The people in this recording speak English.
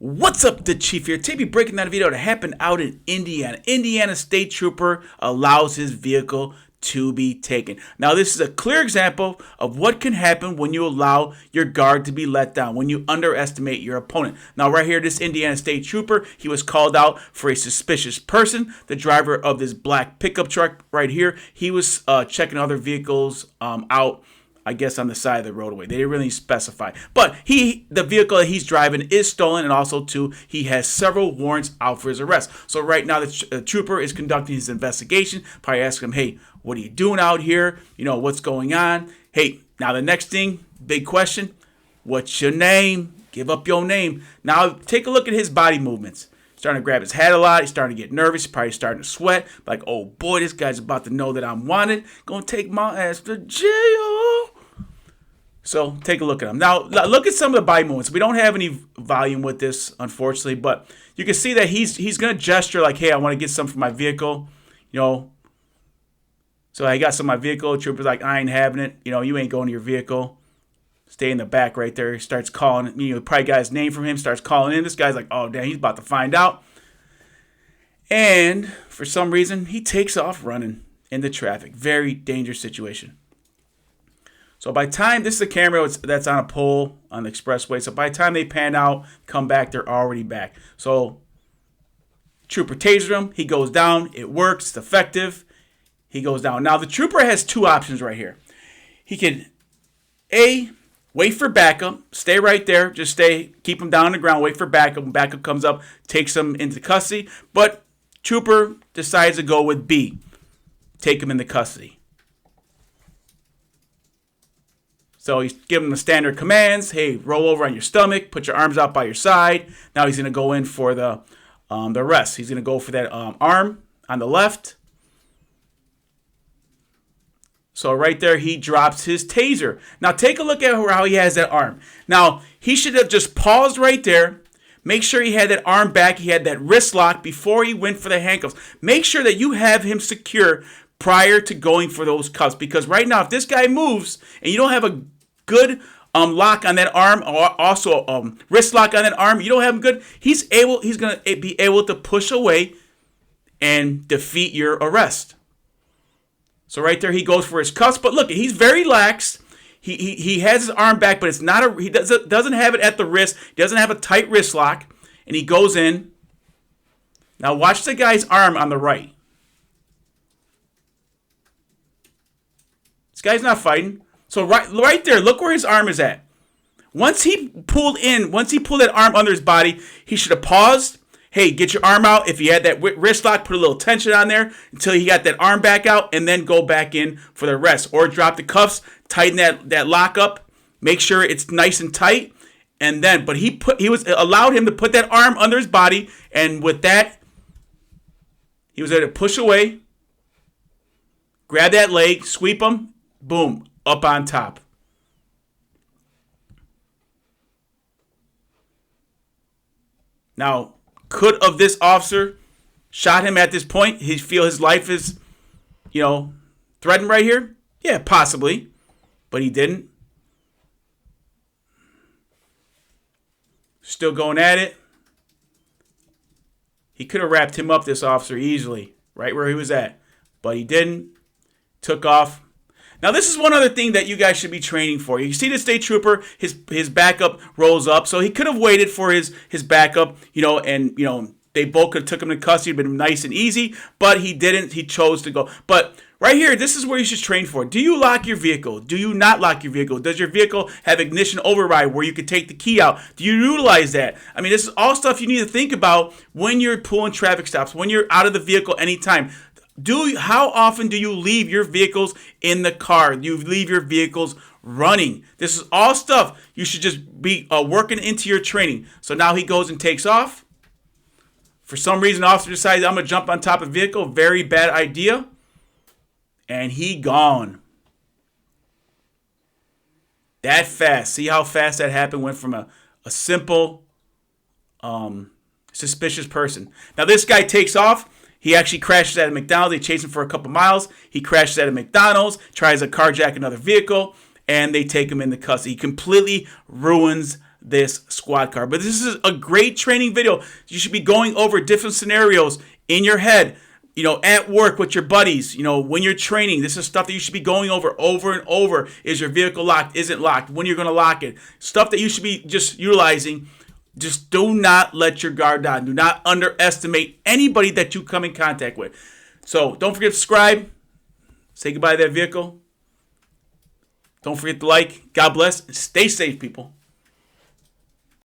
What's up, the Chief here. Today, be breaking down a video that happened out in Indiana. Indiana State Trooper allows his vehicle to be taken. Now, this is a clear example of what can happen when you allow your guard to be let down, when you underestimate your opponent. Now, right here, this Indiana State Trooper, he was called out for a suspicious person. The driver of this black pickup truck right here, he was checking other vehicles out, I guess, on the side of the roadway. They didn't really specify. But the vehicle that he's driving is stolen, and also, too, he has several warrants out for his arrest. So right now, the trooper is conducting his investigation, probably asking him, hey, what are you doing out here? You know, what's going on? Hey, now the next thing, big question, what's your name? Give up your name. Now, take a look at his body movements. Starting to grab his head a lot. He's starting to get nervous. He's probably starting to sweat. Like, oh boy, this guy's about to know that I'm wanted. Gonna take my ass to jail. So take a look at him. Now, look at some of the body movements. We don't have any volume with this, unfortunately, but you can see that he's gonna gesture like, hey, I want to get some from my vehicle. You know. So I got some of my vehicle. Trooper's like, I ain't having it. You know, you ain't going to your vehicle. Stay in the back right there. He starts calling. You know, probably got his name from him. Starts calling in. This guy's like, oh, damn, he's about to find out. And for some reason, he takes off running into traffic. Very dangerous situation. So by the time, this is a camera that's on a pole on the expressway. So by the time they pan out, come back, they're already back. So trooper taser him. He goes down. It works. It's effective. He goes down. Now, the trooper has two options right here. He can, A, wait for backup, stay right there, just stay, keep him down on the ground, wait for backup. When backup comes up, takes him into custody. But trooper decides to go with B, take him into custody. So he's giving him the standard commands. Hey, roll over on your stomach, put your arms out by your side. Now he's going to go in for the rest. He's going to go for that arm on the left. So right there, he drops his taser. Now take a look at how he has that arm. Now, he should have just paused right there. Make sure he had that arm back. He had that wrist lock before he went for the handcuffs. Make sure that you have him secure prior to going for those cuffs. Because right now, if this guy moves and you don't have a good lock on that arm, or also wrist lock on that arm, you don't have him good, he's going to be able to push away and defeat your arrest. So right there, he goes for his cuffs. But look, he's very lax. He has his arm back, but it's not he doesn't have it at the wrist. He doesn't have a tight wrist lock, and he goes in. Now watch the guy's arm on the right. This guy's not fighting. So right there, look where his arm is at. Once he pulled that arm under his body, he should have paused. Hey, get your arm out. If you had that wrist lock, put a little tension on there until he got that arm back out, and then go back in for the rest. Or drop the cuffs, tighten that lock up, make sure it's nice and tight, and then. But he allowed him to put that arm under his body, and with that, he was able to push away, grab that leg, sweep him, boom, up on top. Now, could have this officer shot him at this point? He feel his life is, threatened right here? Yeah, possibly. But he didn't. Still going at it. He could have wrapped him up, this officer, easily, right where he was at. But he didn't. Took off. Now, this is one other thing that you guys should be training for. You see the state trooper, his backup rolls up. So he could have waited for his backup, they both could have took him to custody. It'd been nice and easy, but he didn't. He chose to go. But right here, this is where you should train for. Do you lock your vehicle? Do you not lock your vehicle? Does your vehicle have ignition override where you can take the key out? Do you utilize that? I mean, this is all stuff you need to think about when you're pulling traffic stops, when you're out of the vehicle anytime. How often do you leave your vehicles in the car? Do you leave your vehicles running? This is all stuff you should just be working into your training. So now he goes and takes off. For some reason, the officer decides, I'm going to jump on top of the vehicle. Very bad idea. And he gone. That fast. See how fast that happened? Went from a simple, suspicious person. Now this guy takes off. He actually crashes at a McDonald's. They chase him for a couple miles. He crashes at a McDonald's, tries to carjack another vehicle, and they take him into custody. He completely ruins this squad car. But this is a great training video. You should be going over different scenarios in your head, at work with your buddies, when you're training. This is stuff that you should be going over and over. Is your vehicle locked? Isn't locked? When you're going to lock it? Stuff that you should be just utilizing. Just do not let your guard down. Do not underestimate anybody that you come in contact with. So don't forget to subscribe. Say goodbye to that vehicle. Don't forget to like. God bless. And stay safe, people.